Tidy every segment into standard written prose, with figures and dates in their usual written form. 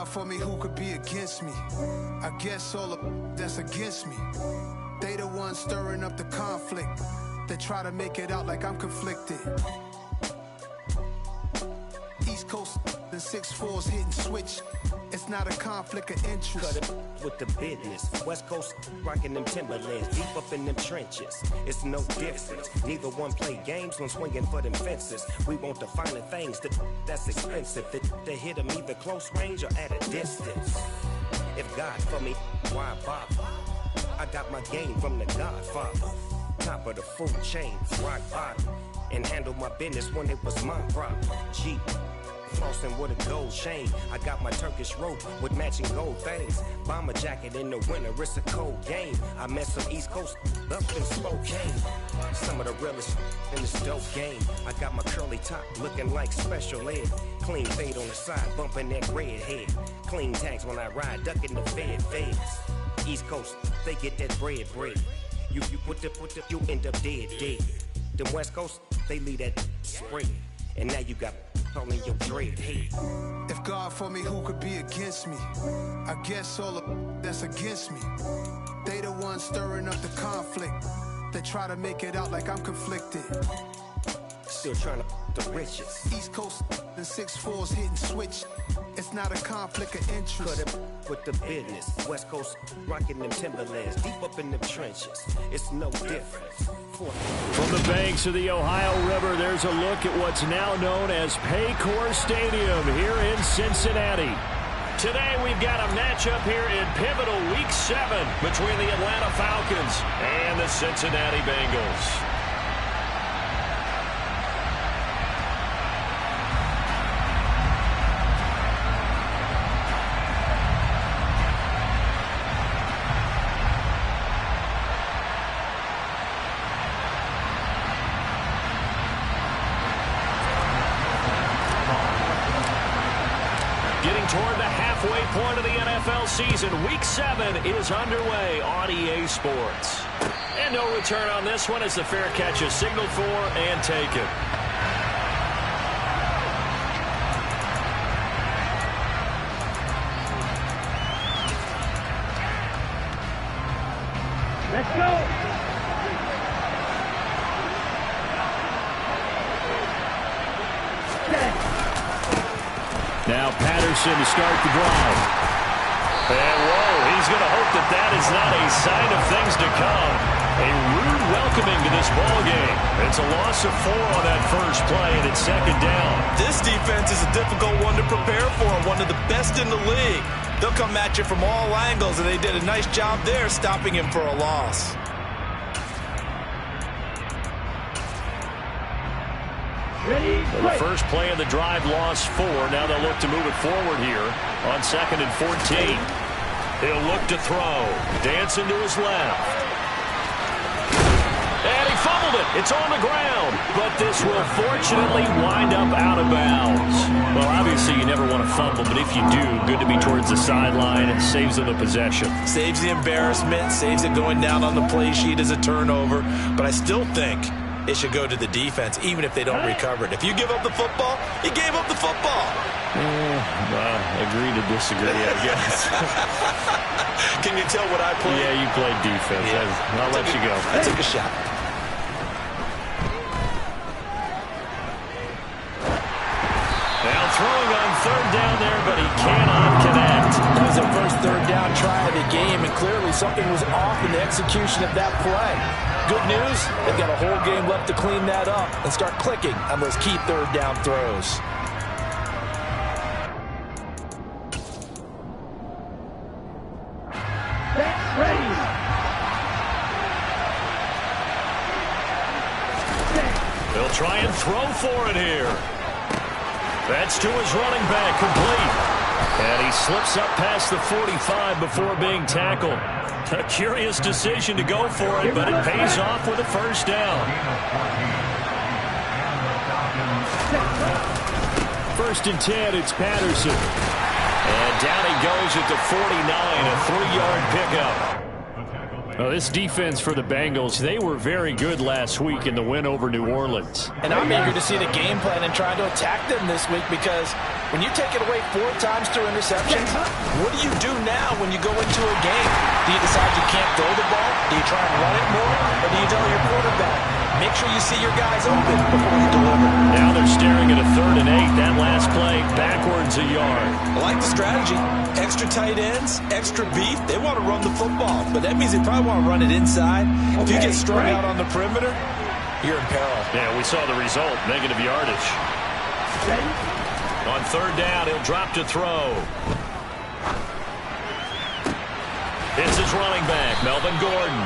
for me, who could be against me? I guess all the that's against me. They the ones stirring up the conflict. They try to make it out like I'm conflicted. East Coast and 6'4's hitting switch. It's not a conflict of interest. Cut it with the business. West Coast rocking them Timberlands, deep up in them trenches. It's no difference. Neither one play games when swinging for them fences. We want the finer things that's expensive. They hit them either close range or at a distance. If God for me, why bother? I got my game from the Godfather. Top of the food chain, rock bottom. And handle my business when it was my problem. Jeep. Flossing with a gold chain. I got my Turkish rope with matching gold things. Bomber jacket in the winter, it's a cold game. I met some East Coast up in Spokane. Some of the realest in this dope game. I got my curly top looking like special ed. Clean fade on the side, bumping that red head. Clean tags when I ride, ducking the feds. East Coast, they get that bread. You put the, you end up dead. Them West Coast, they leave that spread. And now you got all in your dread head. If God for me, who could be against me? I guess all the that's against me. They the ones stirring up the conflict. They try to make it out like I'm conflicted. Still trying to the riches. East Coast and 6'4's hitting switch. It's not a conflict of interest. Cut it with the business. West Coast rocking them Timberlands, deep up in them trenches. It's no difference. From the banks of the Ohio River, there's a look at what's now known as Paycor Stadium here in Cincinnati. Today we've got a matchup here in pivotal Week 7 between the Atlanta Falcons and the Cincinnati Bengals. Toward the halfway point of the NFL season, Week 7 is underway on EA Sports. And no return on this one as the fair catch is signaled for and taken. Let's go! Now Patterson to start the drive. And whoa, he's going to hope that that is not a sign of things to come. A rude welcoming to this ball game. It's a loss of 4 on that first play, and it's second down. This defense is a difficult one to prepare for, one of the best in the league. They'll come at you from all angles, and they did a nice job there stopping him for a loss. Well, the first play of the drive lost 4. Now they'll look to move it forward here on 2nd and 14. He'll look to throw. Dancing to his left. And he fumbled it. It's on the ground. But this will fortunately wind up out of bounds. Well, obviously you never want to fumble, but if you do, good to be towards the sideline. It saves them the possession. Saves the embarrassment, saves it going down on the play sheet as a turnover. But I still think it should go to the defense, even if they don't recover it. If you give up the football, you gave up the football. Well, agree to disagree, I guess. Can you tell what I played? Yeah, you played defense. Yeah. I'll let you go. I took a shot. Now throwing on 3rd down there, but he cannot connect. That was their first 3rd down try of the game, and clearly something was off in the execution of that play. Good news, they've got a whole game left to clean that up and start clicking on those key 3rd down throws. That's ready. They'll try and throw for it here. That's to his running back, complete. And he slips up past the 45 before being tackled. A curious decision to go for it, but it pays off with a first down. 1st and 10, it's Patterson. And down he goes at the 49, a 3-yard pickup. Well, this defense for the Bengals, they were very good last week in the win over New Orleans. And I'm eager to see the game plan and try to attack them this week, because when you take it away 4 times through interceptions, what do you do now when you go into a game? Do you decide you can't throw the ball? Do you try and run it more? Or do you tell your quarterback, make sure you see your guys open before you deliver? Now they're staring at a 3rd and 8. That last play, backwards a yard. I like the strategy. Extra tight ends, extra beef. They want to run the football, but that means they probably want to run it inside. If you get strung out on the perimeter, you're in peril. Yeah, we saw the result, negative yardage. On 3rd down, he'll drop to throw. It's his running back, Melvin Gordon.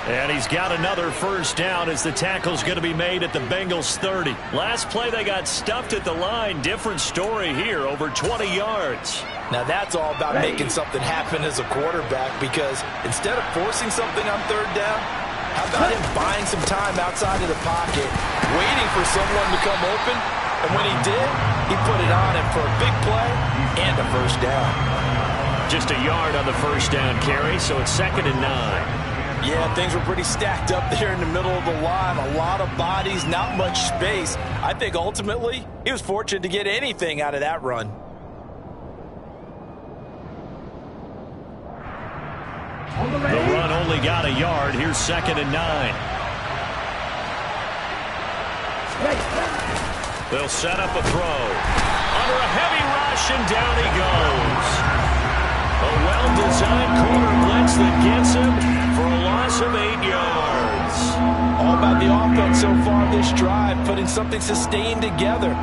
And he's got another 1st down as the tackle's going to be made at the Bengals 30. Last play, they got stuffed at the line. Different story here, over 20 yards. Now that's all about making something happen as a quarterback, because instead of forcing something on 3rd down, how about him buying some time outside of the pocket, waiting for someone to come open, and when he did, he put it on him for a big play and a 1st down. Just a yard on the 1st down carry, so it's 2nd and 9. Yeah, things were pretty stacked up there in the middle of the line. A lot of bodies, not much space. I think ultimately he was fortunate to get anything out of that run. The run only got a yard. Here's 2nd and 9. They'll set up a throw. Under a heavy rush, and down he goes. A well-designed corner blitz that gets him for a loss of 8 yards. All about the offense so far this drive, putting something sustained together.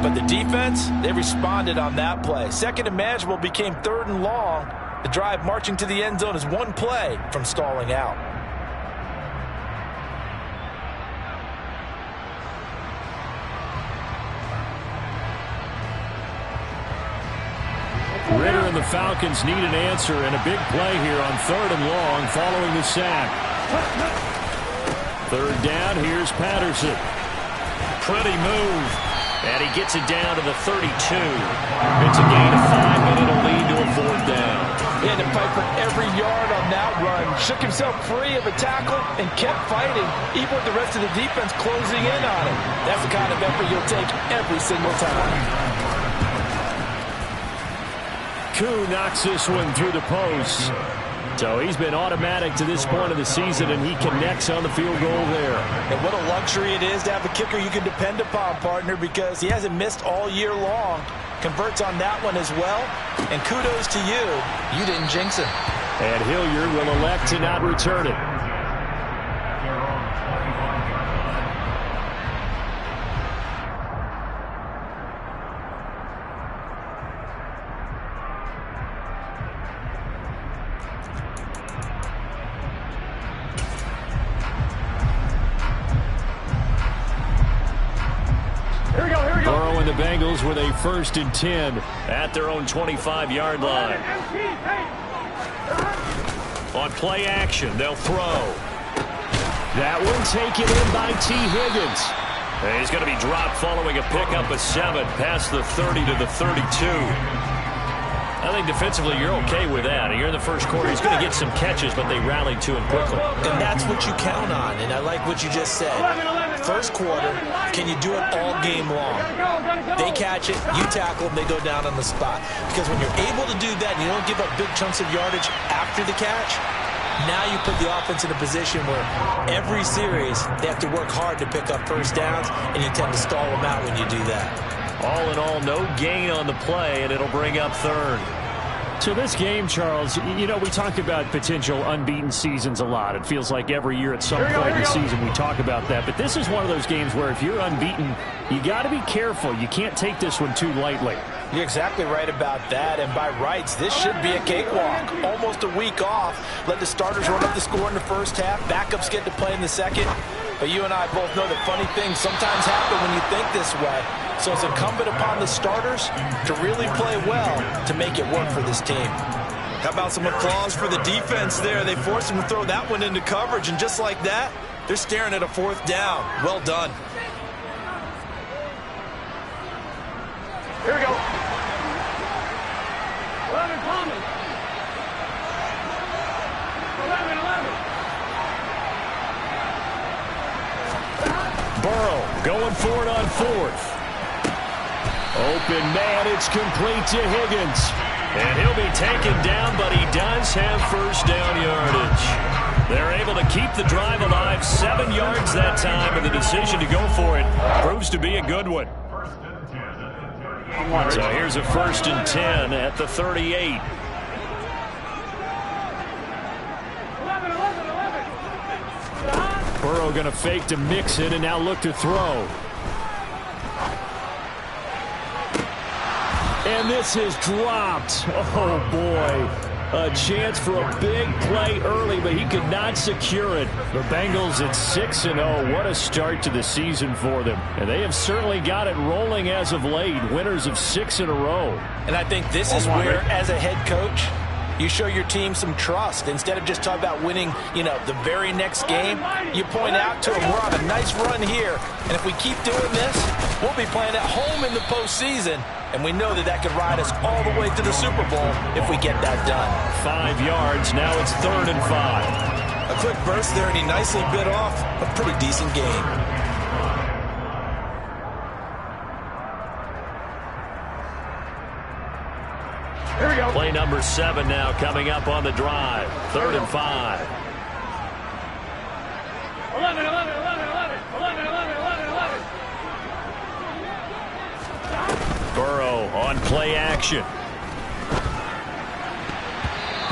But the defense, they responded on that play. 2nd and manageable became 3rd and long. The drive marching to the end zone is 1 play from stalling out. Ritter and the Falcons need an answer, and a big play here on 3rd and long following the sack. 3rd down, here's Patterson. Pretty move, and he gets it down to the 32. It's a gain of 5, and it'll lead to a 4th down. He had to fight for every yard on that run. Shook himself free of a tackle and kept fighting, even with the rest of the defense closing in on him. That's the kind of effort you'll take every single time. Koo knocks this one through the post. So he's been automatic to this point of the season, and he connects on the field goal there. And what a luxury it is to have a kicker you can depend upon, partner, because he hasn't missed all year long. Converts on that one as well. And kudos to you. You didn't jinx him. And Hilliard will elect to not return it. Burrow and the Bengals with a 1st and 10 at their own 25-yard line. On play action, they'll throw. That one taken in by T. Higgins. And he's going to be dropped following a pickup of 7 past the 30 to the 32. I think defensively you're okay with that. You're in the 1st quarter. He's going to get some catches, but they rallied to him quickly. And that's what you count on, and I like what you just said. 1st quarter, can you do it all game long? They catch it, you tackle them, they go down on the spot. Because when you're able to do that and you don't give up big chunks of yardage after the catch, now you put the offense in a position where every series they have to work hard to pick up 1st downs, and you tend to stall them out when you do that. All in all, no gain on the play, and it'll bring up 3rd. So this game, Charles, you know, we talk about potential unbeaten seasons a lot. It feels like every year at some point in the season we talk about that. But this is one of those games where if you're unbeaten, you got to be careful. You can't take this one too lightly. You're exactly right about that, and by rights, this should be a cakewalk. Almost a week off. Let the starters run up the score in the 1st half. Backups get to play in the 2nd. But you and I both know that funny things sometimes happen when you think this way. So it's incumbent upon the starters to really play well to make it work for this team. How about some applause for the defense there? They forced him to throw that one into coverage, and just like that, they're staring at a 4th down. Well done. Here we go. 11 coming. 11. Burrow going for it on 4th. Open man, it's complete to Higgins. And he'll be taken down, but he does have first down yardage. They're able to keep the drive alive, 7 yards that time, and the decision to go for it proves to be a good one. So here's a 1st and 10 at the 38. Burrow going to fake to mix it and now look to throw. And this is dropped. Oh, boy. A chance for a big play early, but he could not secure it. The Bengals at 6-0. What a start to the season for them. And they have certainly got it rolling as of late. Winners of 6 in a row. And I think this is where, as a head coach, you show your team some trust. Instead of just talking about winning, the very next game, you point out to them, we're on a nice run here. And if we keep doing this, we'll be playing at home in the postseason. And we know that could ride us all the way to the Super Bowl if we get that done. 5 yards. Now it's 3rd and 5. A quick burst there, and he nicely bit off a pretty decent gain. Here we go. Play number 7 now coming up on the drive. 3rd and 5. 11, 11, 11, 11, 11, 11, 11, 11. Burrow on play action.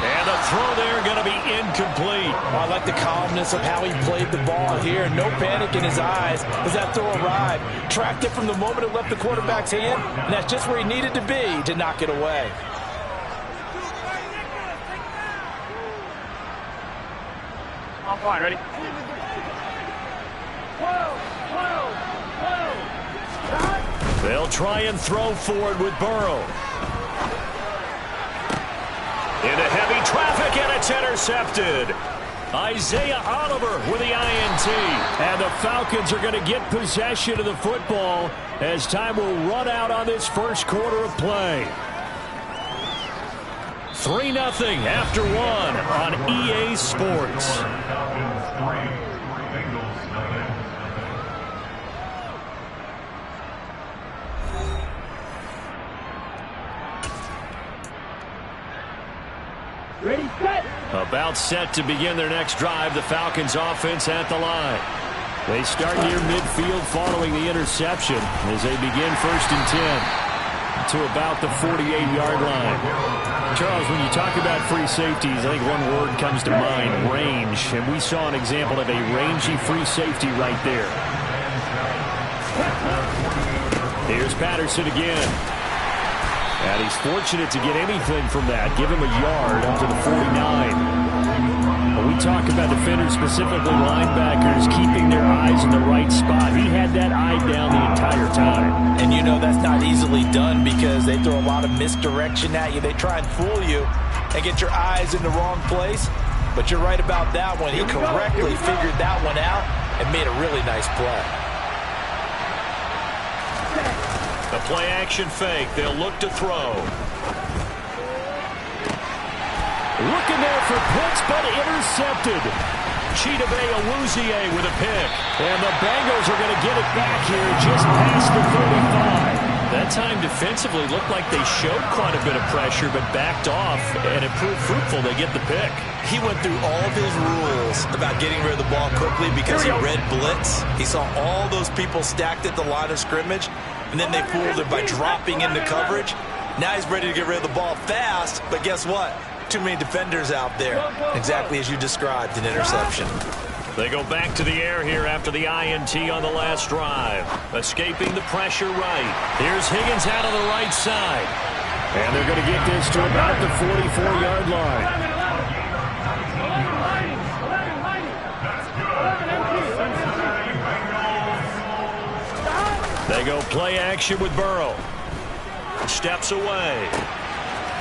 And a throw there going to be incomplete. I like the calmness of how he played the ball here. No panic in his eyes as that throw arrived. Tracked it from the moment it left the quarterback's hand, and that's just where he needed to be to knock it away. I'm fine, ready? They'll try and throw forward with Burrow. Into heavy traffic, and it's intercepted. Isaiah Oliver with the INT. And the Falcons are going to get possession of the football as time will run out on this first quarter of play. 3-0 after 1 on EA Sports. Ready, set. About set to begin their next drive. The Falcons offense at the line. They start near midfield following the interception as they begin 1st and 10 to about the 48-yard line. Charles, when you talk about free safeties, I think one word comes to mind, range. And we saw an example of a rangy free safety right there. Here's Patterson again. And he's fortunate to get anything from that. Give him a yard up to the 49. When we talk about defenders, specifically linebackers, keeping their eyes in the right spot, he had that eye down the entire time. And that's not easily done because they throw a lot of misdirection at you. They try and fool you and get your eyes in the wrong place. But you're right about that one. He correctly figured that one out and made a really nice play. The play action fake. They'll look to throw. Looking there for Pitts, but intercepted. Chidobe Awuzie with a pick. And the Bengals are going to get it back here just past the 35. That time defensively looked like they showed quite a bit of pressure, but backed off, and it proved fruitful. They get the pick. He went through all of his rules about getting rid of the ball quickly because he read blitz. He saw all those people stacked at the line of scrimmage, and then they fooled him by dropping into coverage. Now he's ready to get rid of the ball fast, but guess what? Too many defenders out there. Exactly as you described, an interception. They go back to the air here after the INT on the last drive. Escaping the pressure right. Here's Higgins out on the right side. And they're going to get this to about the 44-yard line. They go play action with Burrow. Steps away.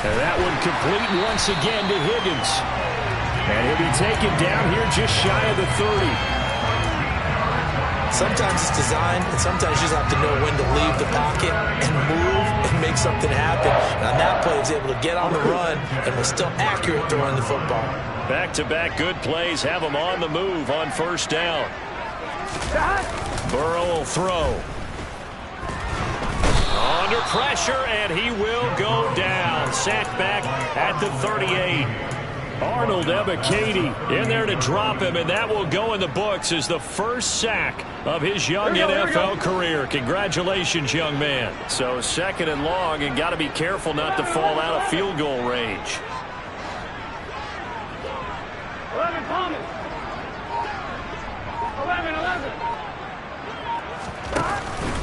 And that one complete once again to Higgins. And he'll be taken down here just shy of the 30. Sometimes it's designed, and sometimes you just have to know when to leave the pocket and move and make something happen. And on that play, he was able to get on the run and was still accurate throwing the football. Back-to-back good plays have him on the move on first down. Burrow will throw. Under pressure, and he will go down. Sacked back at the 38. Arnold Ebiketie in there to drop him, and that will go in the books as the first sack of his young NFL career. Congratulations, young man. So 2nd and long, and got to be careful not to fall out of field goal range. 11, Thomas. 11.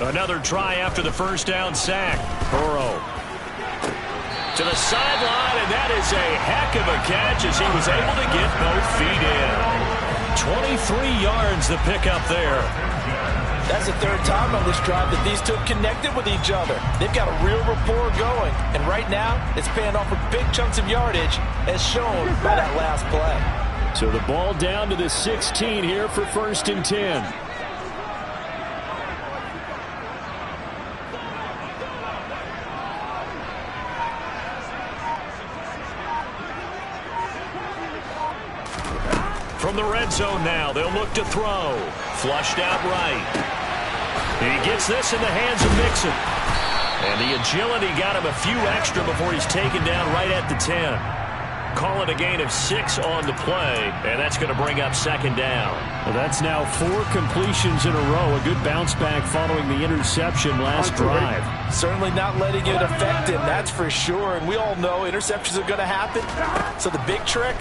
Another try after the first down sack. Burrow to the sideline, and that is a heck of a catch as he was able to get both feet in. 23 yards the pickup there. That's the 3rd time on this drive that these two connected with each other. They've got a real rapport going, and right now it's paying off with big chunks of yardage as shown by that last play. So the ball down to the 16 here for 1st and 10. From the red zone now, they'll look to throw. Flushed out right. He gets this in the hands of Mixon. And the agility got him a few extra before he's taken down right at the 10. Call it a gain of 6 on the play, and that's going to bring up 2nd down. Well, that's now 4 completions in a row. A good bounce back following the interception last drive. Certainly not letting it affect him, that's for sure. And we all know interceptions are going to happen. So the big trick,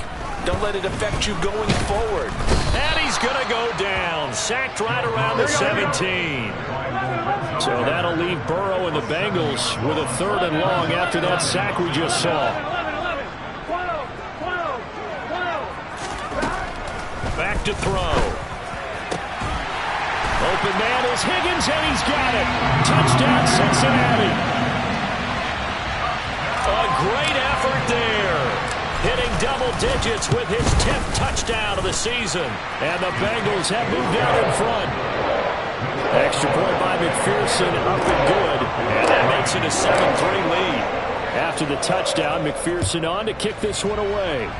don't let it affect you going forward. And he's going to go down. Sacked right around the 17. So that'll leave Burrow and the Bengals with a 3rd and long after that sack we just saw. Back to throw. Open man is Higgins, and he's got it. Touchdown, Cincinnati. A great effort there. Hitting double digits with his 10th touchdown of the season. And the Bengals have moved out in front. Extra point by McPherson, up and good. And that makes it a 7-3 lead. After the touchdown, McPherson on to kick this one away.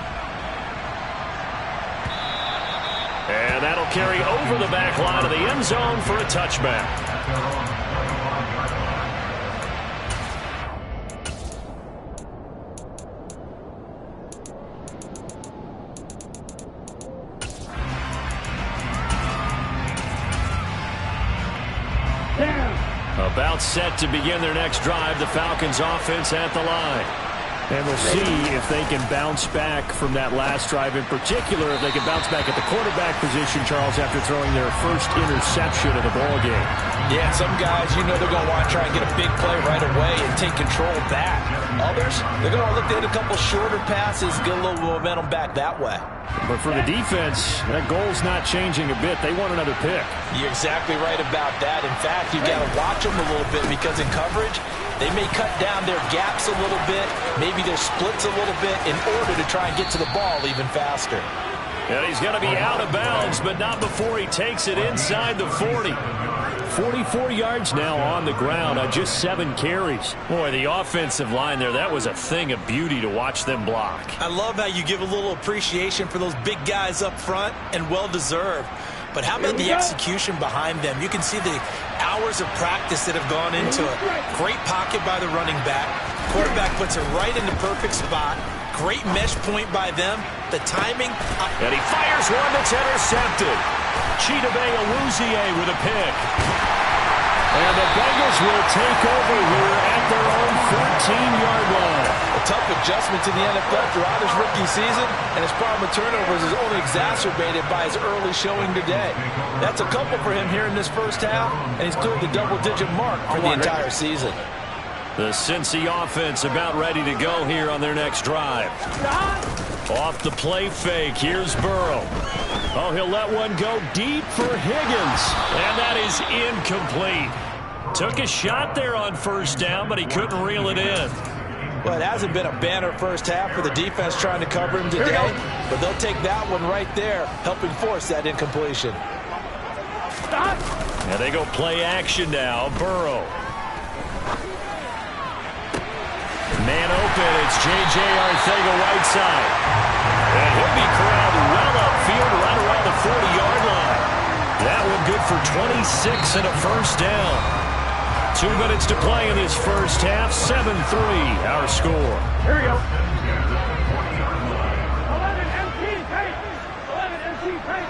And that'll carry over the back line of the end zone for a touchback. About set to begin their next drive, the Falcons offense at the line. And we'll see if they can bounce back from that last drive, in particular if they can bounce back at the quarterback position, Charles, after throwing their first interception of the ballgame. Yeah, some guys, you know they're going to want to try and get a big play right away and take control back. Others, they're going to look to hit a couple shorter passes, get a little momentum back that way. But for the defense, that goal's not changing a bit. They want another pick. You're exactly right about that. In fact, you've got to watch them a little bit because in coverage, they may cut down their gaps a little bit, maybe their splits a little bit in order to try and get to the ball even faster. And he's going to be out of bounds, but not before he takes it inside the 40. 44 yards now on the ground on just 7 carries. Boy, the offensive line there, that was a thing of beauty to watch them block. I love how you give a little appreciation for those big guys up front, and well-deserved. But how about the execution behind them? You can see the hours of practice that have gone into it. Great pocket by the running back. Quarterback puts it right in the perfect spot. Great mesh point by them. The timing. And he fires one that's intercepted. Chidobe Awuzie with a pick. And the Bengals will take over here at their own 14-yard line. A tough adjustment to the NFL throughout his rookie season, and his problem with turnovers is only exacerbated by his early showing today. That's a couple for him here in this first half, and he's cleared the double-digit mark for the entire season. The Cincy offense about ready to go here on their next drive. Off the play fake, here's Burrow. Oh, he'll let one go deep for Higgins. And that is incomplete. Took a shot there on first down, but he couldn't reel it in. Well, it hasn't been a banner first half for the defense trying to cover him today, but they'll take that one right there, helping force that incompletion. And they go play action now. Burrow. Man open, it's J.J. Arcega right side. And he'll be corralled well upfield right around the 40-yard line. That one good for 26 and a first down. 2 minutes to play in this first half. 7-3 our score. Here we go. 11 MT pace. 11 MT pace.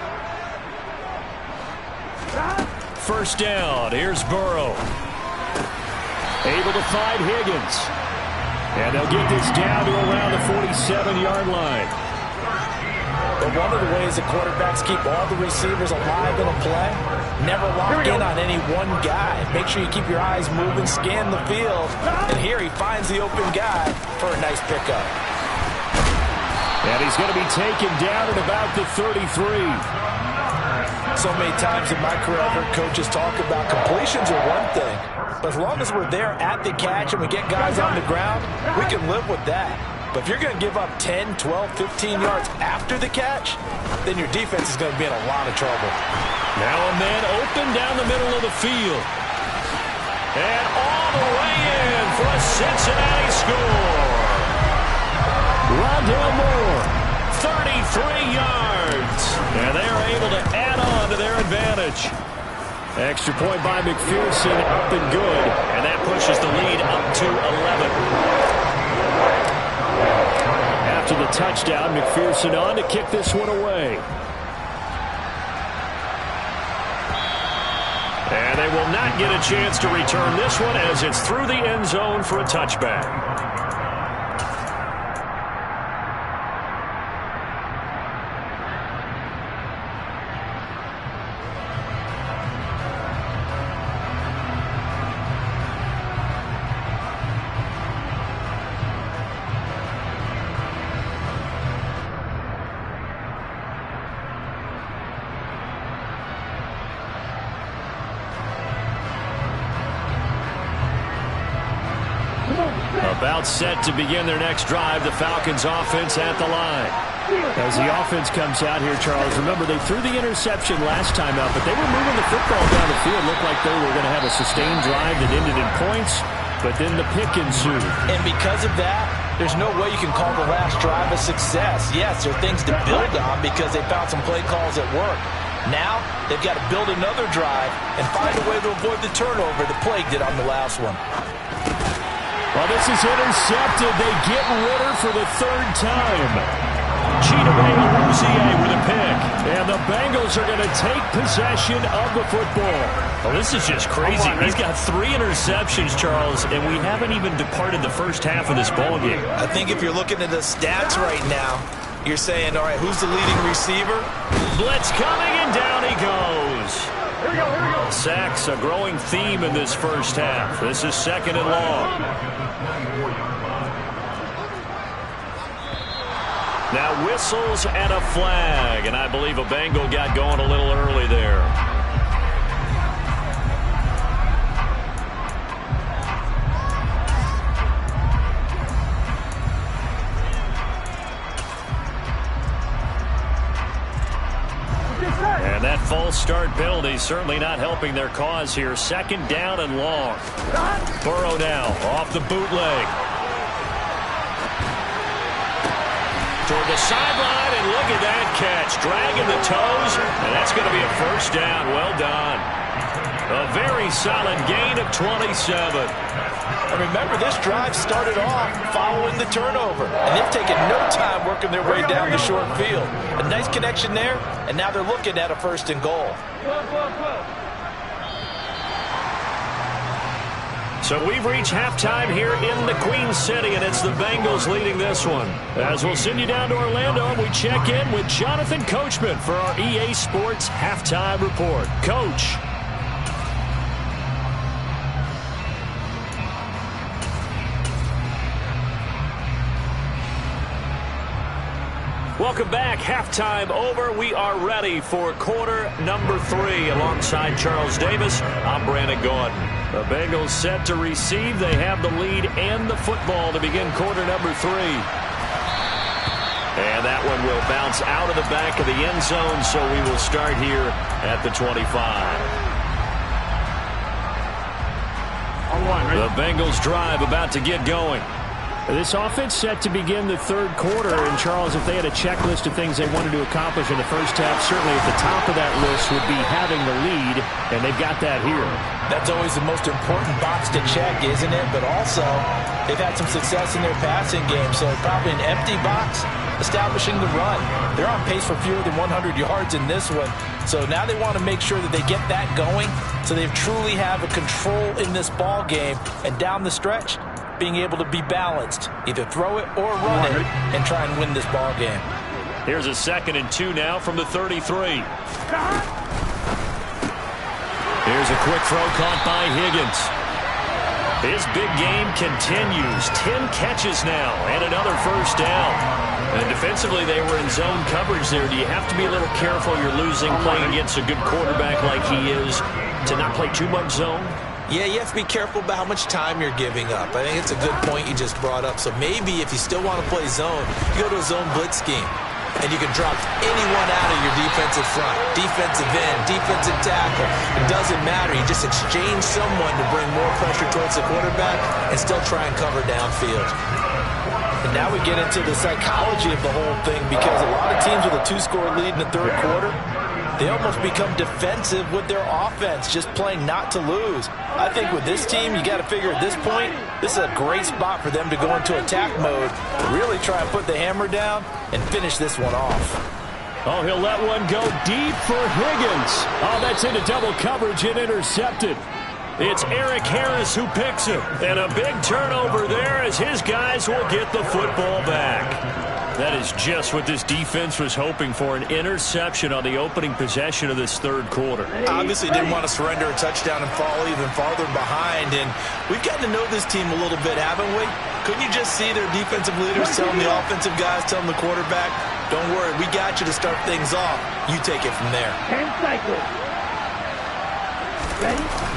First down. Here's Burrow. Able to find Higgins. And they'll get this down to around the 47-yard line. But one of the ways that quarterbacks keep all the receivers alive in a play, never lock in on any one guy. Make sure you keep your eyes moving, scan the field. And here he finds the open guy for a nice pickup. And he's going to be taken down at about the 33. So many times in my career, I've heard coaches talk about completions are one thing. But as long as we're there at the catch and we get guys on the ground, we can live with that. But if you're going to give up 10, 12, 15 yards after the catch, then your defense is going to be in a lot of trouble. Now a man open down the middle of the field. And all the way in for a Cincinnati score. Rondale Moore, 33 yards. And they are able to add on to their advantage. Extra point by McPherson, up and good. And that pushes the lead up to 11. After the touchdown, McPherson on to kick this one away. And they will not get a chance to return this one as it's through the end zone for a touchback. About set to begin their next drive, the Falcons offense at the line. As the offense comes out here, Charles, remember they threw the interception last time out, but they were moving the football down the field. Looked like they were going to have a sustained drive that ended in points, but then the pick ensued. And because of that, there's no way you can call the last drive a success. Yes, there are things to build on because they found some play calls that work. Now, they've got to build another drive and find a way to avoid the turnover the Plague did on the last one. Well, this is intercepted. They get Ritter for the third time. Chidobe with a pick. And the Bengals are going to take possession of the football. Well, this is just crazy. He's got 3 interceptions, Charles, and we haven't even departed the first half of this ball game. I think if you're looking at the stats right now, you're saying, all right, who's the leading receiver? Blitz coming, and down he goes. Here we go, here we go. Sacks, a growing theme in this first half. This is 2nd and long. Now whistles and a flag, and I believe a Bengal got going a little early there. And that false start penalty certainly not helping their cause here. 2nd down and long. Burrow now off the bootleg. Toward the sideline, and look at that catch. Dragging the toes, and that's going to be a first down. Well done. A very solid gain of 27. And remember, this drive started off following the turnover. And they've taken no time working their way down the short field. A nice connection there, and now they're looking at a 1st and goal. So we've reached halftime here in the Queen City, and it's the Bengals leading this one. As we'll send you down to Orlando, and we check in with Jonathan Coachman for our EA Sports Halftime Report. Coach. Welcome back. Halftime over. We are ready for quarter number 3. Alongside Charles Davis, I'm Brandon Gordon. The Bengals set to receive. They have the lead and the football to begin quarter number 3. And that one will bounce out of the back of the end zone, so we will start here at the 25. The Bengals drive about to get going. This offense set to begin the third quarter, and Charles, if they had a checklist of things they wanted to accomplish in the first half, certainly at the top of that list would be having the lead, and they've got that here. That's always the most important box to check, isn't it? But also, they've had some success in their passing game, so probably an empty box establishing the run. They're on pace for fewer than 100 yards in this one, so now they want to make sure that they get that going so they truly have a control in this ball game, and down the stretch, being able to be balanced, either throw it or run it, and try and win this ball game. Here's a 2nd and 2 now from the 33. Here's a quick throw caught by Higgins. His big game continues. 10 catches now and another first down. And defensively, they were in zone coverage there. Do you have to be a little careful? You're losing playing against a good quarterback like he is to not play too much zone? Yeah, you have to be careful about how much time you're giving up. I think it's a good point you just brought up. So maybe if you still want to play zone, you go to a zone blitz scheme. And you can drop anyone out of your defensive front, defensive end, defensive tackle. It doesn't matter. You just exchange someone to bring more pressure towards the quarterback and still try and cover downfield. And now we get into the psychology of the whole thing, because a lot of teams with a 2-score lead in the third quarter, they almost become defensive with their offense, just playing not to lose. I think with this team, you got to figure at this point, this is a great spot for them to go into attack mode, really try and put the hammer down and finish this one off. Oh, he'll let one go deep for Higgins. Oh, that's into double coverage and intercepted. It's Eric Harris who picks him. And a big turnover there as his guys will get the football back. That is just what this defense was hoping for, an interception on the opening possession of this third quarter. Obviously didn't want to surrender a touchdown and fall even farther behind, and we've gotten to know this team a little bit, haven't we? Couldn't you just see their defensive leaders telling the offensive guys, telling the quarterback, don't worry, we got you to start things off. You take it from there. 10 cycles. Ready?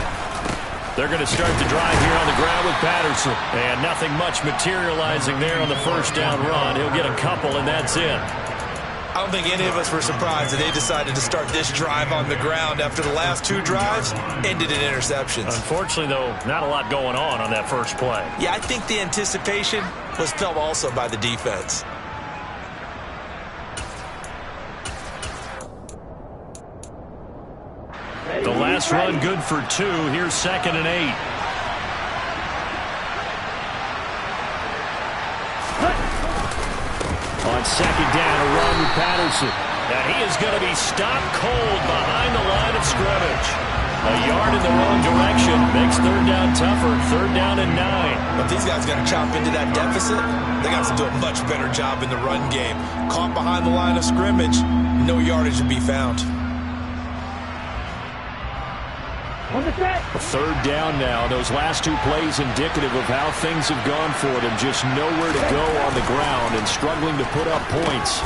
They're going to start the drive here on the ground with Patterson. And nothing much materializing there on the first down run. He'll get a couple, and that's it. I don't think any of us were surprised that they decided to start this drive on the ground after the last 2 drives ended in interceptions. Unfortunately, though, not a lot going on that first play. Yeah, I think the anticipation was felt also by the defense. The last run good for 2. Here's 2nd and 8. On 2nd down, a run with Patterson. And he is going to be stopped cold behind the line of scrimmage. A yard in the wrong direction makes 3rd down tougher. 3rd down and 9. But these guys got to chop into that deficit. They got to do a much better job in the run game. Caught behind the line of scrimmage, no yardage to be found. On the set. 3rd down now. Those last 2 plays indicative of how things have gone for them. Just nowhere to go on the ground and struggling to put up points.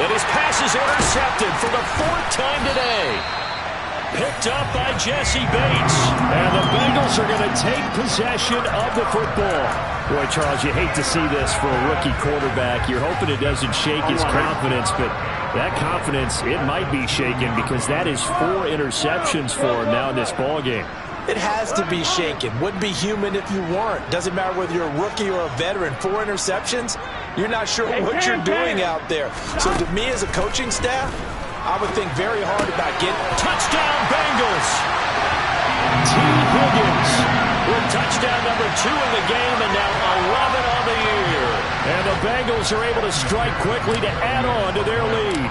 And his pass is intercepted for the 4th time today. Picked up by Jesse Bates. And the Bengals are going to take possession of the football. Boy, Charles, you hate to see this for a rookie quarterback. You're hoping it doesn't shake his confidence, but that confidence, it might be shaken because that is 4 interceptions for him now in this ball game. It has to be shaken. Wouldn't be human if you weren't. Doesn't matter whether you're a rookie or a veteran. 4 interceptions, you're not sure what you're doing out there. So to me as a coaching staff, I would think very hard about getting... Touchdown Bengals! T. Higgins with touchdown number 2 in the game and now 11 on the year. And the Bengals are able to strike quickly to add on to their lead.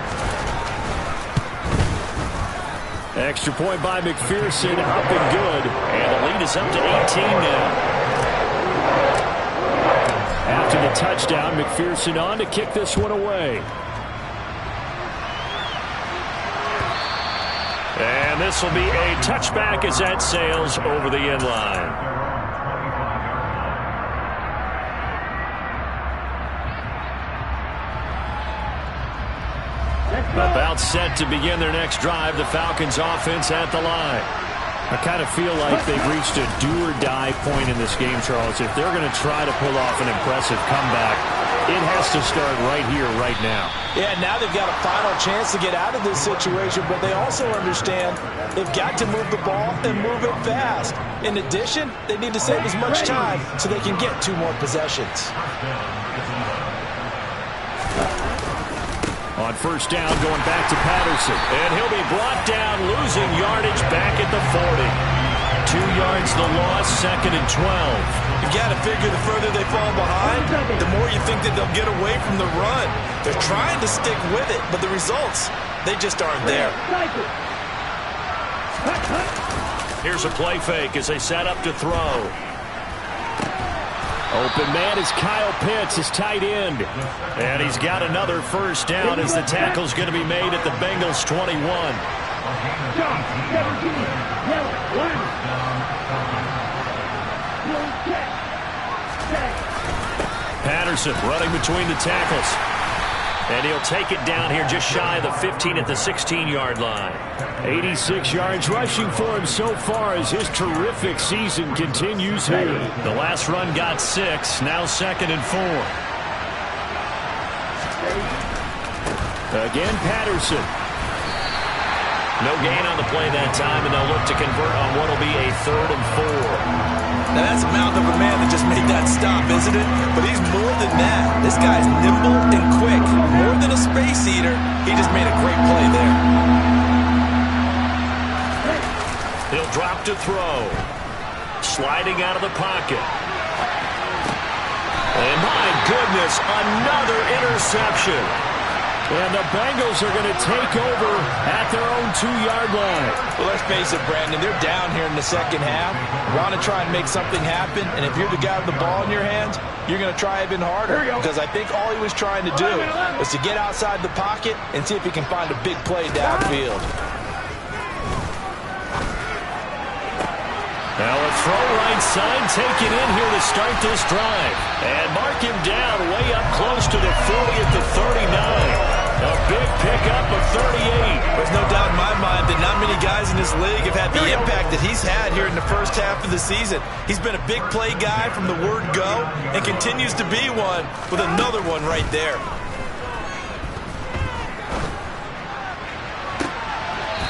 Extra point by McPherson, up and good. And the lead is up to 18 now. After the touchdown, McPherson on to kick this one away. And this will be a touchback as that sails over the end line. About set to begin their next drive, the Falcons offense at the line. I kind of feel like they've reached a do-or-die point in this game, Charles. If they're going to try to pull off an impressive comeback, It has to start right here, right now. Yeah, now they've got a final chance to get out of this situation, but they also understand they've got to move the ball and move it fast. In addition, they need to save as much time so they can get 2 more possessions. On first down, going back to Patterson. And he'll be brought down, losing yardage back at the 40. 2 yards the loss, 2nd and 12. You got to figure the further they fall behind, the more you think that they'll get away from the run. They're trying to stick with it, but the results, they just aren't there. Here's a play fake as they set up to throw. Open man is Kyle Pitts, his tight end. And he's got another first down as the tackle's going to be made at the Bengals 21. Patterson running between the tackles. And he'll take it down here just shy of the 15 at the 16-yard line. 86 yards rushing for him so far as his terrific season continues here. The last run got 6, now 2nd and 4. Again, Patterson. No gain on the play that time, and they'll look to convert on what will be a 3rd and 4. Now, that's a mouth of a man that just made that stop, isn't it? But he's more than that. This guy's nimble and quick. More than a space eater, he just made a great play there. He'll drop to throw. Sliding out of the pocket. And my goodness, another interception. And the Bengals are going to take over at their own 2-yard line. Well, let's face it, Brandon, they're down here in the second half. Want to try and make something happen, and if you're the guy with the ball in your hands, you're going to try even harder. Because I think all he was trying to do was to get outside the pocket and see if he can find a big play downfield. Now a throw right side, taken in here to start this drive. And mark him down way up close to the 40 at the 39. A big pickup of 38. There's no doubt in my mind that not many guys in this league have had the impact that he's had here in the first half of the season. He's been a big play guy from the word go and continues to be one with another one right there.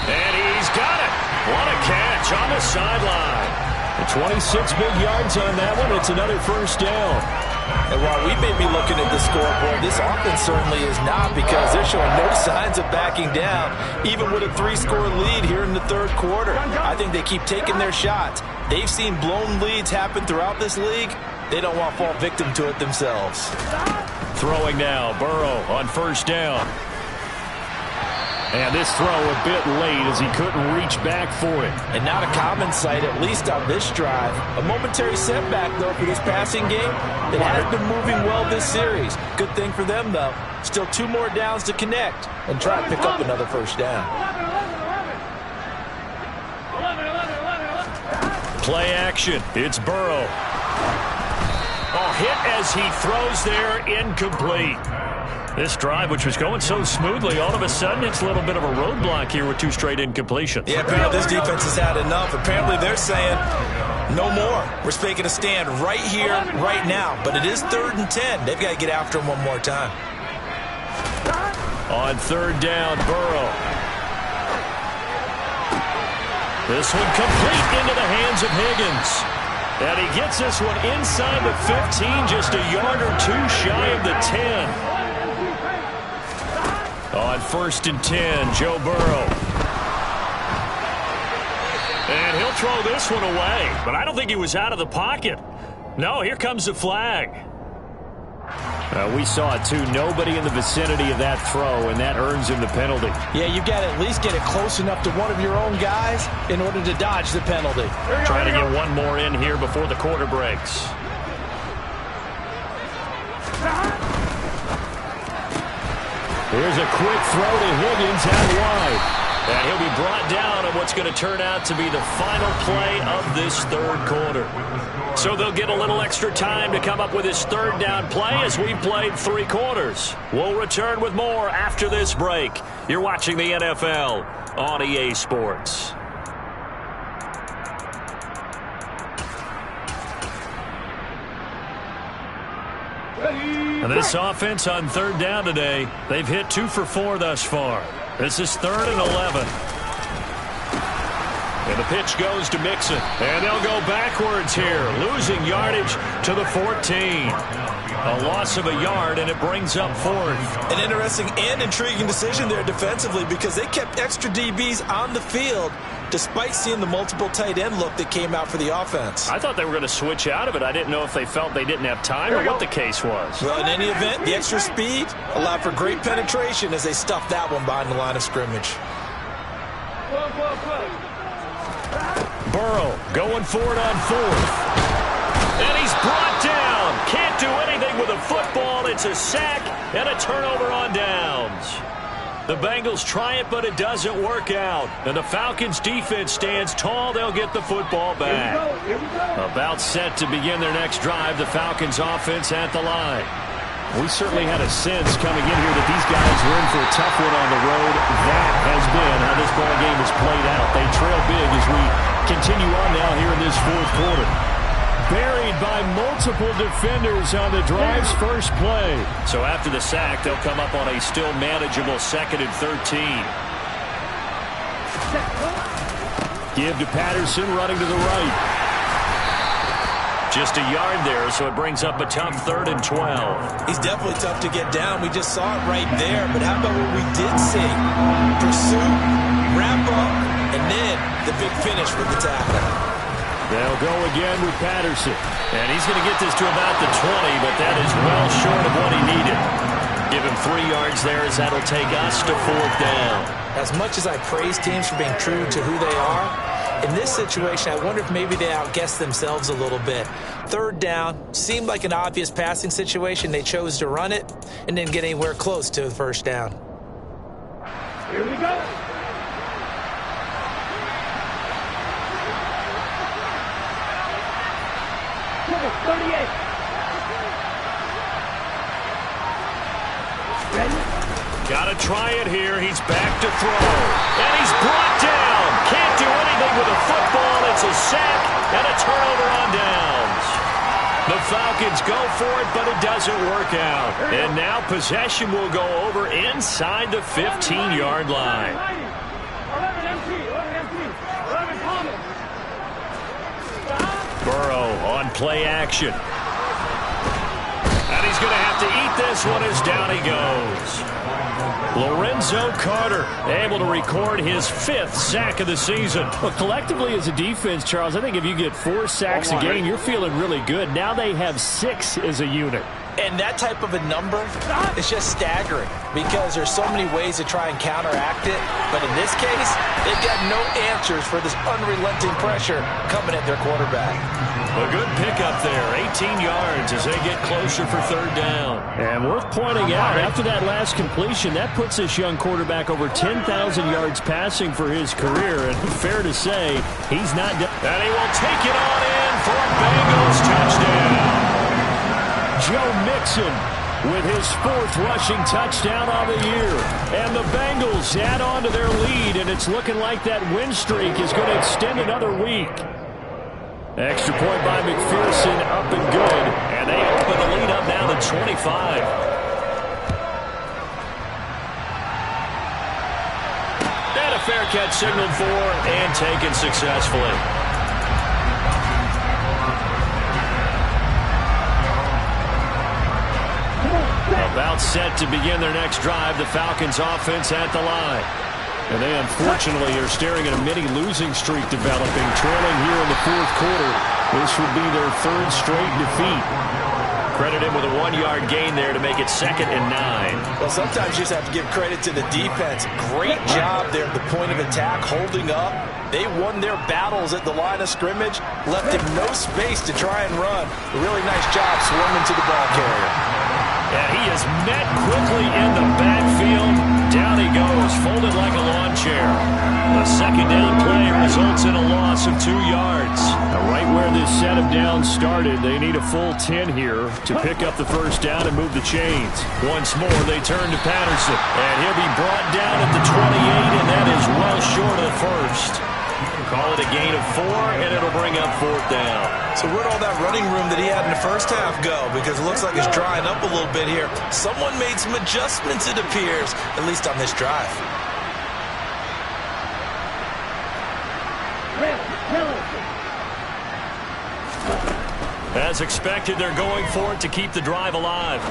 And he's got it. What a catch on the sideline. 26 big yards on that one. It's another first down. And while we may be looking at the scoreboard, this offense certainly is not, because they're showing no signs of backing down, even with a 3-score lead here in the 3rd quarter. I think they keep taking their shots. They've seen blown leads happen throughout this league. They don't want to fall victim to it themselves. Throwing now, Burrow on first down. And this throw a bit late as he couldn't reach back for it. And not a common sight, at least on this drive. A momentary setback, though, for this passing game. It has been moving well this series. Good thing for them, though. Still 2 more downs to connect and try to pick up another first down. Play action. It's Burrow. Oh, hit as he throws there, incomplete. This drive, which was going so smoothly, all of a sudden it's a little bit of a roadblock here with 2 straight incompletions. Yeah, apparently this defense has had enough. Apparently they're saying no more. We're making a stand right here, right now. But it is 3rd and 10. They've got to get after him one more time. On 3rd down, Burrow. This one complete into the hands of Higgins. And he gets this one inside the 15, just a yard or 2 shy of the 10. On 1st and 10, Joe Burrow. And he'll throw this one away. But I don't think he was out of the pocket. No, here comes the flag. We saw it, too. Nobody in the vicinity of that throw, and that earns him the penalty. Yeah, you've got to at least get it close enough to one of your own guys in order to dodge the penalty. Trying to get one more in here before the quarter breaks. Here's a quick throw to Higgins out wide. And he'll be brought down on what's going to turn out to be the final play of this 3rd quarter. So they'll get a little extra time to come up with his 3rd down play as we've played 3 quarters. We'll return with more after this break. You're watching the NFL on EA Sports. Ready. This offense on third down today, they've hit 2 for 4 thus far. This is 3rd and 11. And the pitch goes to Mixon. And they'll go backwards here, losing yardage to the 14. A loss of a yard, and it brings up 4th. An interesting and intriguing decision there defensively because they kept extra DBs on the field despite seeing the multiple tight end look that came out for the offense. I thought they were going to switch out of it. I didn't know if they felt they didn't have time or what the case was. Well, in any event, the extra speed allowed for great penetration as they stuffed that one behind the line of scrimmage. Burrow going for it on 4th. And he's brought down. Can't do anything with a football. It's a sack and a turnover on downs. The Bengals try it, but it doesn't work out. And the Falcons' defense stands tall. They'll get the football back. About set to begin their next drive. The Falcons' offense at the line. We certainly had a sense coming in here that these guys were in for a tough one on the road. That has been how this ball game has played out. They trail big as we continue on now here in this 4th quarter. Buried by multiple defenders on the drive's first play. So after the sack, they'll come up on a still manageable 2nd and 13. Give to Patterson running to the right. Just a yard there, so it brings up a tough 3rd and 12. He's definitely tough to get down. We just saw it right there. But how about what we did see? Pursuit, wrap up, and then the big finish with the tackle. They'll go again with Patterson. And he's going to get this to about the 20, but that is well short of what he needed. Give him 3 yards there as that'll take us to 4th down. As much as I praise teams for being true to who they are, in this situation, I wonder if maybe they outguessed themselves a little bit. 3rd down, seemed like an obvious passing situation. They chose to run it and didn't get anywhere close to the 1st down. Here we go. Number 38. Got to try it here. He's back to throw. And he's brought down. Can't do anything with a football. It's a sack and a turnover on downs. The Falcons go for it, but it doesn't work out. And now possession will go over inside the 15-yard line. 11 empty. 11 empty. 11 common. Burrow on play action. And he's going to have to eat this one as down he goes. Lorenzo Carter able to record his 5th sack of the season. Well, collectively as a defense, Charles, I think if you get 4 sacks a game, you're feeling really good. Now they have 6 as a unit. And that type of a number is just staggering because there's so many ways to try and counteract it. But in this case, they've got no answers for this unrelenting pressure coming at their quarterback. A good pickup there, 18 yards as they get closer for 3rd down. And worth pointing out, after that last completion, that puts this young quarterback over 10,000 yards passing for his career. And fair to say, he's not done. And he will take it on in for a Bengals touchdown. Joe Mixon with his 4th rushing touchdown on the year. And the Bengals add on to their lead, and it's looking like that win streak is going to extend another week. Extra point by McPherson, up and good. And they open the lead up now to 25. And a fair catch signaled for and taken successfully. About set to begin their next drive, the Falcons offense at the line. And they unfortunately are staring at a mini losing streak developing, trailing here in the 4th quarter. This would be their 3rd straight defeat. Credit him with a 1-yard gain there to make it 2nd and 9. Well, sometimes you just have to give credit to the defense. Great job there at the point of attack, holding up. They won their battles at the line of scrimmage, left him no space to try and run. A really nice job swarming to the ball carrier. And he is met quickly in the backfield. Down he goes, folded like a lawn chair. The 2nd down play results in a loss of 2 yards. Now, right where this set of downs started, they need a full 10 here to pick up the 1st down and move the chains. Once more, they turn to Patterson. And he'll be brought down at the 28, and that is well short of the 1st. Call it a gain of 4, and it'll bring up 4th down. So where'd all that running room that he had in the first half go? Because it looks like it's drying up a little bit here. Someone made some adjustments, it appears, at least on this drive. As expected, they're going for it to keep the drive alive.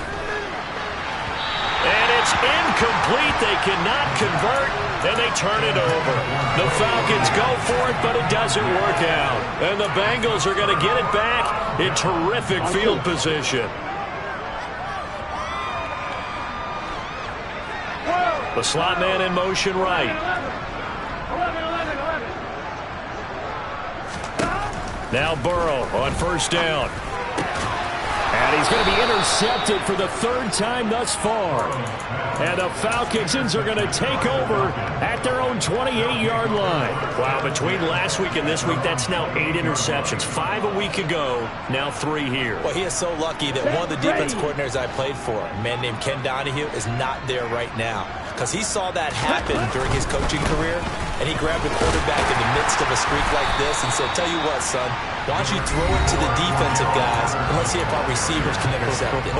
And it's incomplete. They cannot convert, and they turn it over. The Falcons go for it, but it doesn't work out. And the Bengals are going to get it back in terrific field position. The slot man in motion right. Now Burrow on 1st down. And he's going to be intercepted for the 3rd time thus far. And the Falcons are going to take over at their own 28-yard line. Wow, between last week and this week, that's now 8 interceptions. 5 a week ago, now 3 here. Well, he is so lucky that one of the defense coordinators I played for, a man named Ken Donahue, is not there right now. Because he saw that happen during his coaching career, and he grabbed a quarterback in the midst of a streak like this and said, tell you what, son, why don't you throw it to the defensive guys and let's see if our receivers can intercept it.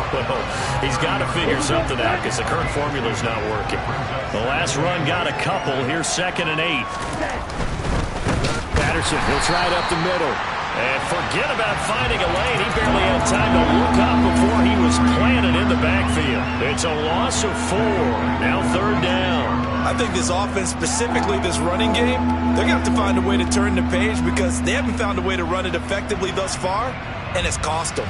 He's got to figure something out because the current formula's not working. The last run got a couple. Here's 2nd and 8. Patterson, he'll try it up the middle. And forget about finding a lane. He barely had time to look up before he was planted in the backfield. It's a loss of 4. Now 3rd down. I think this offense, specifically this running game, they're going to have to find a way to turn the page because they haven't found a way to run it effectively thus far, and it's cost them.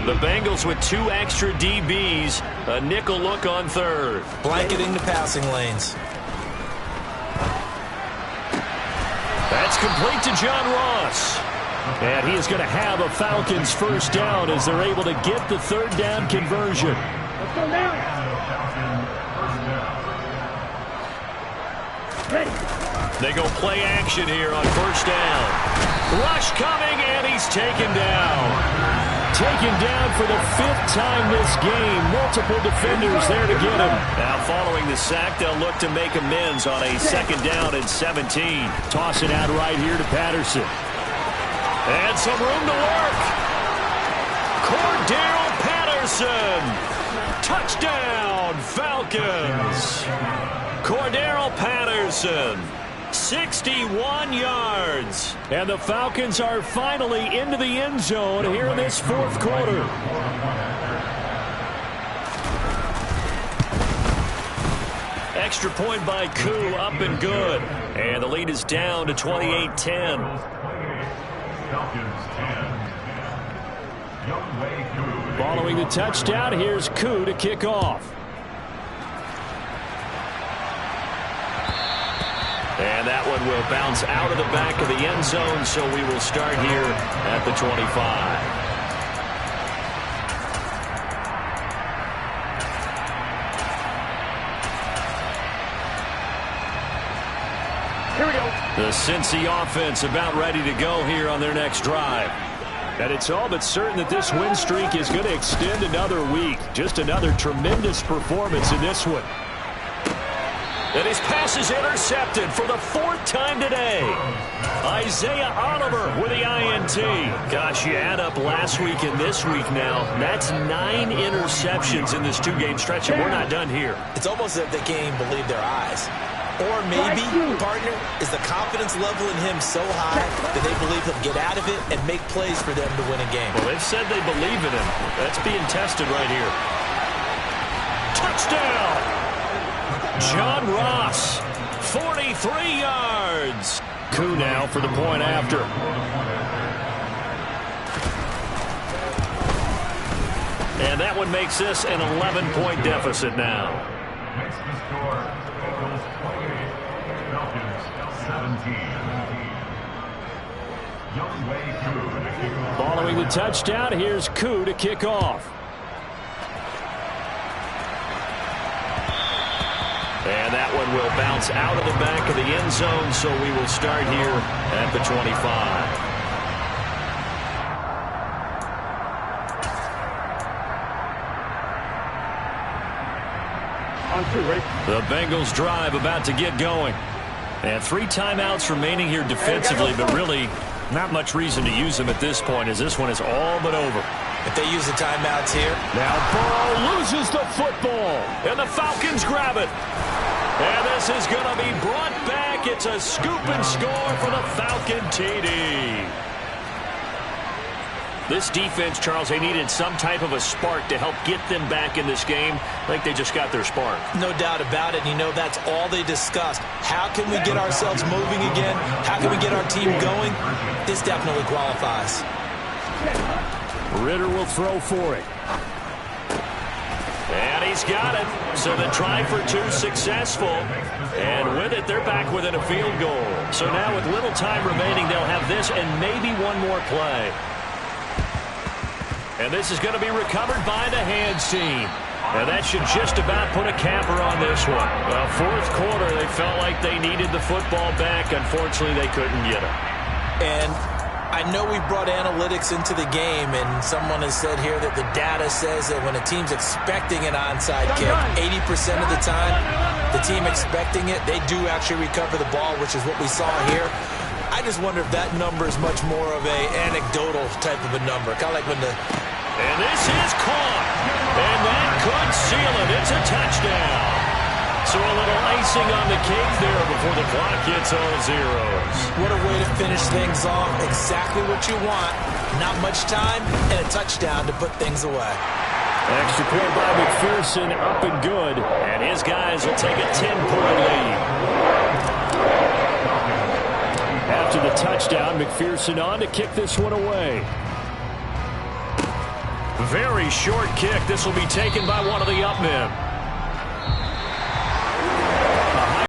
The Bengals with 2 extra DBs, a nickel look on 3rd. Blanketing the passing lanes. That's complete to John Ross. And he is going to have a Falcons 1st down as they're able to get the 3rd down conversion. Let's go now. They go play action here on 1st down. Rush coming, and he's taken down. Taken down for the 5th time this game. Multiple defenders there to get him. Now following the sack, they'll look to make amends on a 2nd down and 17. Toss it out right here to Patterson. And some room to work. Cordero Patterson. Touchdown, Falcons. Cordero Patterson. 61 yards. And the Falcons are finally into the end zone here in this 4th quarter. Extra point by Koo, up and good. And the lead is down to 28-10. Following the touchdown, here's Koo to kick off. And that one will bounce out of the back of the end zone, so we will start here at the 25. Here we go. The Cincy offense about ready to go here on their next drive. And it's all but certain that this win streak is going to extend another week. Just another tremendous performance in this one. And his pass is intercepted for the 4th time today. Isaiah Oliver with the INT. Gosh, you add up last week and this week now. That's 9 interceptions in this 2-game stretch, and we're not done here. It's almost as if they can't even believe their eyes. Or maybe, partner, is the confidence level in him so high that they believe he'll get out of it and make plays for them to win a game. Well, they've said they believe in him. That's being tested right here. Touchdown! John Ross, 43 yards. Koo now for the point after. And that one makes this an 11-point deficit now. Makes the score Bengals 28, Falcons 17. Youngway Koo to kick off. Following the touchdown, here's Koo to kick off. And that one will bounce out of the back of the end zone, so we will start here at the 25. On 2, ready? The Bengals drive about to get going. And 3 timeouts remaining here defensively, but really not much reason to use them at this point as this one is all but over. If they use the timeouts here. Now Burrow loses the football, and the Falcons grab it. And this is going to be brought back. It's a scoop and score for the Falcon TD. This defense, Charles, they needed some type of a spark to help get them back in this game. I think they just got their spark. No doubt about it. You know, that's all they discussed. How can we get ourselves moving again? How can we get our team going? This definitely qualifies. Ritter will throw for it. And he's got it. So the try for 2 successful. And with it, they're back within a field goal. So now with little time remaining, they'll have this and maybe one more play. And this is going to be recovered by the hands team. And that should just about put a capper on this one. Well, fourth quarter, they felt like they needed the football back. Unfortunately, they couldn't get it. And I know we brought analytics into the game, and someone has said here that the data says that when a team's expecting an onside kick, 80% of the time, the team expecting it, they do actually recover the ball, which is what we saw here. I just wonder if that number is much more of a anecdotal type of a number, kind of like when the... And this is caught. And that could seal it. It's a touchdown. So a little icing on the cake there before the clock hits all zeros. What a way to finish things off. Exactly what you want. Not much time and a touchdown to put things away. Extra point by McPherson, up and good. And his guys will take a 10-point lead. After the touchdown, McPherson on to kick this one away. Very short kick. This will be taken by one of the up men.